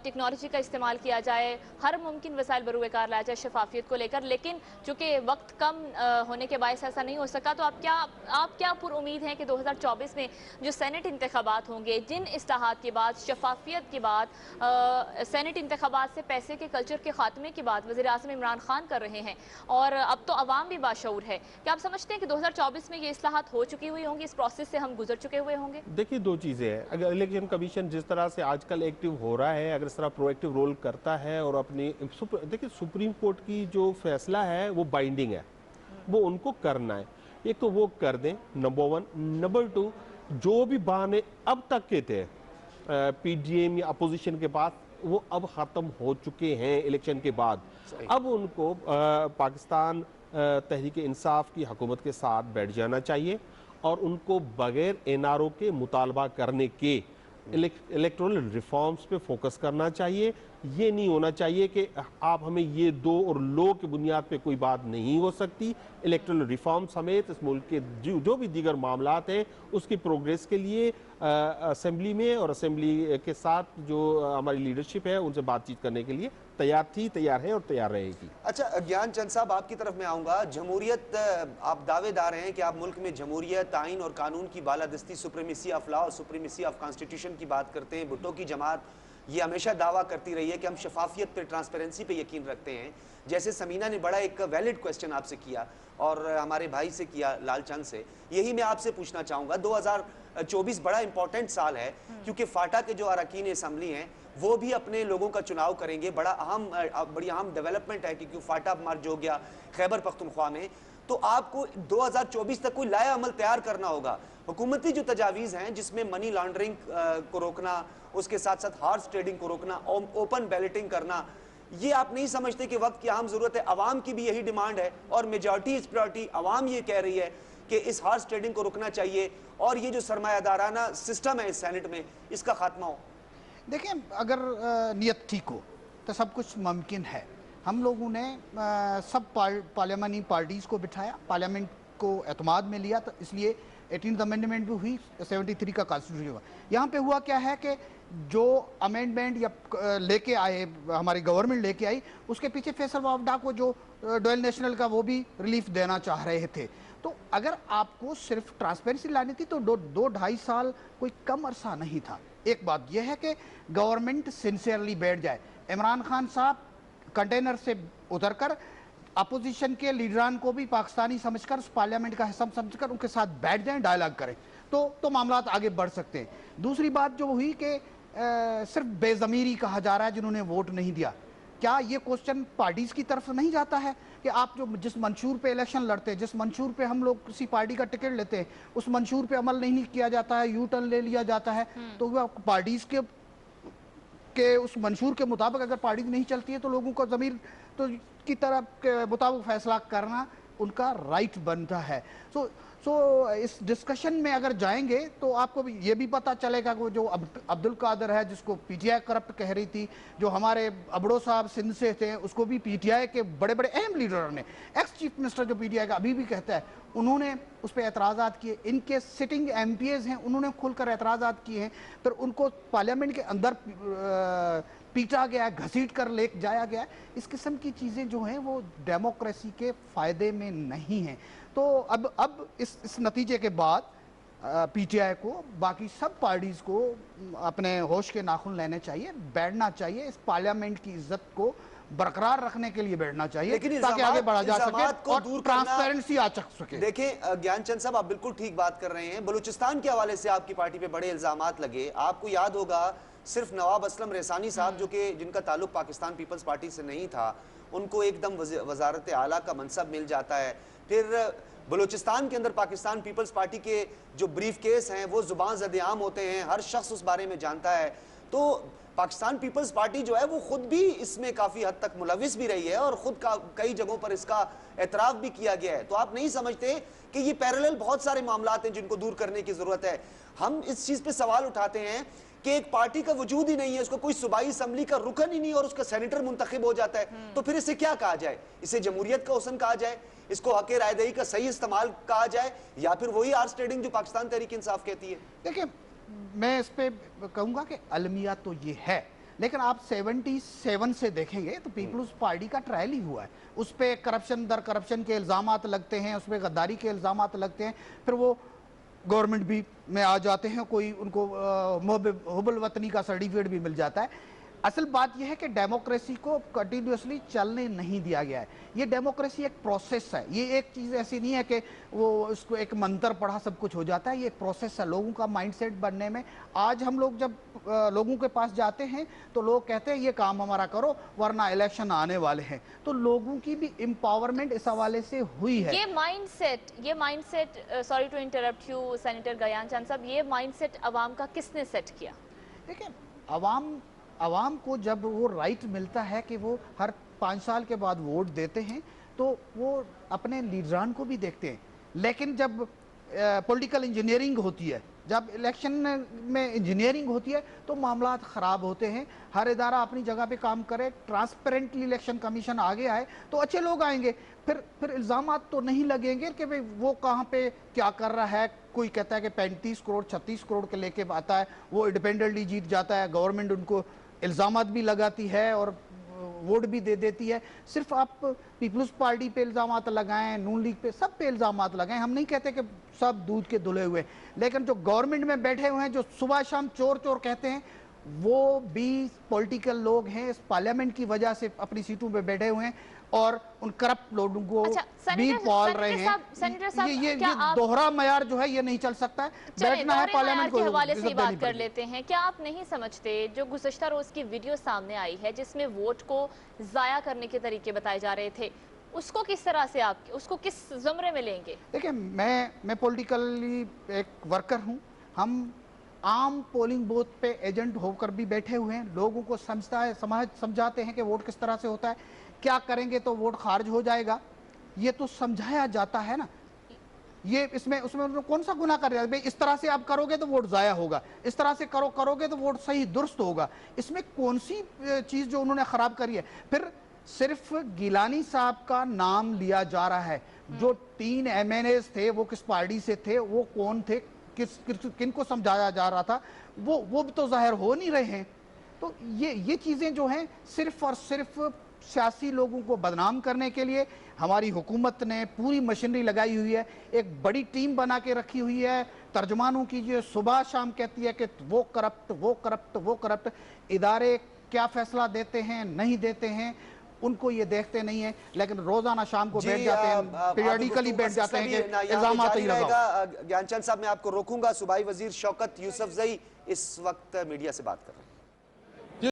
टेक्नोलॉजी का इस्तेमाल किया जाए, हर मुमकिन वसाइल बरूकार लाया जाए शफाफियत को लेकर, लेकिन चूँकि वक्त कम होने के बायस ऐसा नहीं हो सका, तो आप क्या पुरुमीद हैं कि 2024 में जो सेनेट इंतखाबात होंगे, जिन इस्लाहात के बाद, शफाफियत के बाद, सेनेट इंतखाबात से पैसे के कल्चर के खात्मे के बाद वज़ीर आज़म इमरान खान कर रहे हैं और अब तो अवाम भी बाशऊर है। क्या आप समझते हैं कि 2024 में ये इस्लाहात हो चुकी हुई होंगी, इस प्रोसेस से हम गुजर चुके हुए होंगे? देखिए, दो चीज़ें हैं। अगर इलेक्शन कमीशन जिस तरह से आजकल एक्टिव हो रहा है, अगर इस तरह प्रोएक्टिव रोल करता है और अपनी देखिए सुप्रीम कोर्ट की जो फैसला है वो बाइंडिंग है, वो उनको करना है। एक तो वो कर दें, नंबर 1। नंबर 2, जो भी बहाने अब तक के थे पीडीएम या अपोजिशन के पास, वो अब ख़त्म हो चुके हैं इलेक्शन के बाद। अब उनको पाकिस्तान तहरीक इंसाफ की हुकूमत के साथ बैठ जाना चाहिए और उनको बगैर एनआरओ के मुतालबा करने के इलेक्टोरल रिफॉर्म्स पे फोकस करना चाहिए। ये नहीं होना चाहिए कि आप हमें ये दो और लो की बुनियाद पे कोई बात नहीं हो सकती। इलेक्टोरल रिफॉर्म समेत इस मुल्क के जो भी दीगर मामलात हैं उसकी प्रोग्रेस के लिए असेंबली में और असेंबली के साथ जो हमारी लीडरशिप है उनसे बातचीत करने के लिए तैयार थी, तैयार है और तैयार रहेगी। अच्छा ज्ञान चंद साहब, आपकी तरफ में आऊंगा। जमहूरियत, आप दावेदार हैं कि आप मुल्क में जमहूरियत, आइन और कानून की बालादस्ती, सुप्रीमेसी ऑफ लॉ और सुप्रीमेसी ऑफ कॉन्स्टिट्यूशन की बात करते हैं। भुट्टो की जमात ये हमेशा दावा करती रही है कि हम शफाफियत पे, ट्रांसपेरेंसी पे यकीन रखते हैं। जैसे समीना ने बड़ा एक वैलिड क्वेश्चन आपसे किया और हमारे भाई से किया, लालचंद से, यही मैं आपसे पूछना चाहूँगा। 2024 बड़ा इंपॉर्टेंट साल है क्योंकि फाटा के जो अरकान असम्बली हैं वो भी अपने लोगों का चुनाव करेंगे। बड़ी अहम डेवलपमेंट है क्योंकि फाटा मर्ज हो गया खैबर पख्तूनख्वा में। तो आपको 2024 तक कोई लाया अमल तैयार करना होगा। हुकूमती जो तजावीज़ हैं जिसमें मनी लॉन्ड्रिंग को रोकना, उसके साथ साथ हॉर्स ट्रेडिंग को रोकना, ओपन बैलेटिंग करना, ये आप नहीं समझते कि वक्त की अहम ज़रूरत है? अवाम की भी यही डिमांड है और मेजॉरिटी इस प्रायोरिटी अवाम ये कह रही है कि इस हॉर्स ट्रेडिंग को रोकना चाहिए और ये जो सरमायादाराना सिस्टम है इस सेनेट में, इसका खात्मा हो। देखिए, अगर नीयत ठीक हो तो सब कुछ मुमकिन है। हम लोगों ने सब पार्लियामानी पार्टीज़ को बिठाया, पार्लियामेंट को एतमाद में लिया, तो इसलिए 18th अमेंडमेंट भी हुई, 73 का कॉन्स्टिट्यूशन हुआ। यहाँ पे हुआ क्या है कि जो अमेंडमेंट या लेके आए हमारी गवर्नमेंट लेके आई, उसके पीछे फैसल वावडा को जो डुअल नेशनल का वो भी रिलीफ देना चाह रहे थे। तो अगर आपको सिर्फ ट्रांसपेरेंसी लानी थी तो 2-2.5 साल कोई कम अरसा नहीं था। एक बात यह है कि गवर्नमेंट सिंसियरली बैठ जाए। इमरान खान साहब कंटेनर से उतरकर अपोजिशन के लीडरान को भी पाकिस्तानी समझकर, उस पार्लियामेंट का हिस्सा समझकर उनके साथ बैठ जाएं, डायलॉग करें, तो मामलात आगे बढ़ सकते हैं। दूसरी बात जो हुई कि सिर्फ बेज़मीरी कहा जा रहा है जिन्होंने वोट नहीं दिया। क्या ये क्वेश्चन पार्टीज़ की तरफ से नहीं जाता है कि आप जो जिस मंशूर पे इलेक्शन लड़ते हैं, जिस मंशूर पे हम लोग किसी पार्टी का टिकट लेते हैं, उस मंशूर पे अमल नहीं किया जाता है, यू टर्न ले लिया जाता है, तो पार्टीज़ के उस मंशूर के मुताबिक अगर पार्टी नहीं चलती है तो लोगों को ज़मीर तो की तरफ के मुताबिक फैसला करना उनका राइट बनता है। सो इस डिस्कशन में अगर जाएंगे तो आपको ये भी पता चलेगा कि जो अब्दुल कादर है जिसको पीटीआई करप्ट कह रही थी, जो हमारे अबड़ो साहब सिंध से थे उसको भी पीटीआई के बड़े बड़े अहम लीडरों ने, एक्स चीफ मिनिस्टर जो पीटीआई का अभी भी कहता है, उन्होंने उस पर एतराज़ात किए। इनके सिटिंग एमपीएज हैं, उन्होंने खुलकर एतराज़ात किए हैं। फिर उनको पार्लियामेंट के अंदर पीटा गया, घसीट कर ले जाया गया। इस किस्म की चीज़ें जो हैं वो डेमोक्रेसी के फ़ायदे में नहीं हैं। तो अब इस नतीजे के बाद पीटीआई को, बाकी सब पार्टीज़ को अपने होश के नाखून लेने चाहिए, बैठना चाहिए, इस पार्लियामेंट की इज्जत को बरकरार रखने के लिए बैठना चाहिए ताकि आगे बढ़ा जा सके और ट्रांसपेरेंसी आ सके। देखिए ज्ञानचंद साहब, आप बिल्कुल ठीक बात कर रहे हैं। बलूचिस्तान के हवाले से आपकी पार्टी पे बड़े इल्जामात लगे। आपको याद होगा सिर्फ नवाब असलम रेसानी साहब जो कि जिनका ताल्लुक पाकिस्तान पीपल्स पार्टी से नहीं था, उनको एकदम वजारत आला का मनसब मिल जाता है। फिर बलूचिस्तान के अंदर पाकिस्तान पीपल्स पार्टी के जो ब्रीफ केस हैं वो जुबान ज़द-ए-आम होते हैं, हर शख्स उस बारे में जानता है। तो पाकिस्तान पीपल्स पार्टी जो है वो खुद भी इसमें काफ़ी हद तक मुलविस भी रही है और खुद का कई जगहों पर इसका एतराफ़ भी किया गया है। तो आप नहीं समझते कि ये पैरेलल बहुत सारे मामलात हैं जिनको दूर करने की ज़रूरत है? हम इस चीज़ पे सवाल उठाते हैं कि एक पार्टी का वजूद ही नहीं है, उसको कोई सूबाई असम्बली का रुकन ही नहीं और उसका सेनेटर मुंतखब हो जाता है, तो फिर इसे क्या कहा जाए? इसे जमहूरियत का हुस्न कहा जाए, इसको हक़ रायदही का सही इस्तेमाल कहा जाए, या फिर वही आर्स ट्रेडिंग जो पाकिस्तान तहरीक इंसाफ कहती है? देखिए, मैं इस पे कहूँगा कि अलमिया तो ये है, लेकिन आप 77 से देखेंगे तो पीपल्स पार्टी का ट्रायल ही हुआ है। उस पर करप्शन दर करप्शन के इल्ज़ामात लगते हैं, उस पर गद्दारी के इल्ज़ामात लगते हैं, फिर वो गवर्नमेंट भी में आ जाते हैं, कोई उनको हुब्बुल वतनी का सर्टिफिकेट भी मिल जाता है। असल बात यह है कि डेमोक्रेसी को कंटिन्यूसली चलने नहीं दिया गया है। ये डेमोक्रेसी एक प्रोसेस है, ये एक चीज़ ऐसी नहीं है कि वो उसको एक मंत्र पढ़ा सब कुछ हो जाता है। ये एक प्रोसेस है लोगों का माइंडसेट बनने में। आज हम लोग जब लोगों के पास जाते हैं तो लोग कहते हैं ये काम हमारा करो वरना इलेक्शन आने वाले हैं। तो लोगों की भी एम्पावरमेंट इस हवाले से हुई है। ये mindset sorry to interrupt you senator Gyan Chand साहब, ये माइंडसेट अवाम का किसने सेट किया? देखिए, अवाम को जब वो राइट मिलता है कि वो हर 5 साल के बाद वोट देते हैं तो वो अपने लीडरान को भी देखते हैं। लेकिन जब पॉलिटिकल इंजीनियरिंग होती है, जब इलेक्शन में इंजीनियरिंग होती है तो मामला ख़राब होते हैं। हर इदारा अपनी जगह पे काम करे, ट्रांसपेरेंटली इलेक्शन कमीशन आगे आए तो अच्छे लोग आएंगे। फिर इल्ज़ामात तो नहीं लगेंगे कि भाई वो कहाँ पे क्या कर रहा है। कोई कहता है कि 35 करोड़ 36 करोड़ के लेके आता है, वो इंडिपेंडेंटली जीत जाता है, गवर्नमेंट उनको इल्ज़ामात भी लगाती है और वोट भी दे देती है। सिर्फ आप पीपल्स पार्टी पे इल्ज़ामात लगाएं, नून लीग पे, सब पे इल्ज़ामात लगाएं। हम नहीं कहते कि सब दूध के धुले हुए, लेकिन जो गवर्नमेंट में बैठे हुए हैं, जो सुबह शाम चोर चोर कहते हैं, वो भी पॉलिटिकल लोग हैं, इस पार्लियामेंट की वजह से अपनी सीटों पे बैठे हुए हैं और उन करप्ट लोगों को भी पाल रहे हैं। ये दोहरा मयार जो है ये नहीं चल सकता है। बैठना है पार्लियामेंट के हवाले से बात कर लेते हैं। क्या आप नहीं समझते जो गुज़श्ता रोज की वीडियो सामने आई है जिसमें वोट को जाया करने के तरीके बताए जा रहे थे, उसको किस तरह से आप उसको किस ज़मरे में लेंगे? देखिए, मैं पॉलिटिकली एक वर्कर हूँ। हम आम पोलिंग बूथ पे एजेंट होकर भी बैठे हुए हैं, लोगों को समझाते हैं कि वोट किस तरह से होता है, क्या करेंगे तो वोट खारिज हो जाएगा, ये तो समझाया जाता है ना। ये उसमें कौन सा गुनाह कर रहा है? भाई इस तरह से आप करोगे तो वोट जाया होगा, इस तरह से करोगे तो वोट सही दुरुस्त होगा। इसमें कौन सी चीज़ जो उन्होंने ख़राब करी है? फिर सिर्फ गिलानी साहब का नाम लिया जा रहा है। जो 3 MNAs थे वो किस पार्टी से थे, वो कौन थे, किनको समझाया जा रहा था, वो भी तो जाहिर हो नहीं रहे हैं। तो ये चीज़ें जो हैं सिर्फ और सिर्फ सियासी लोगों को बदनाम करने के लिए हमारी हुकूमत ने पूरी मशीनरी लगाई हुई है, एक बड़ी टीम बना के रखी हुई है तर्जमानों की, जो सुबह शाम कहती है कि वो करप्ट। इदारे क्या फैसला देते हैं नहीं देते हैं उनको ये देखते नहीं है, लेकिन रोजाना शाम को बैठ जाते हैं, पीरियडिकली बैठ जाते हैं कि इल्जामात ही लगाओ। ज्ञानचंद साहब, मैं आपको रोकूंगा। सूबाई वजीर शौकत यूसुफजई इस वक्त मीडिया से बात कर रहे हैं।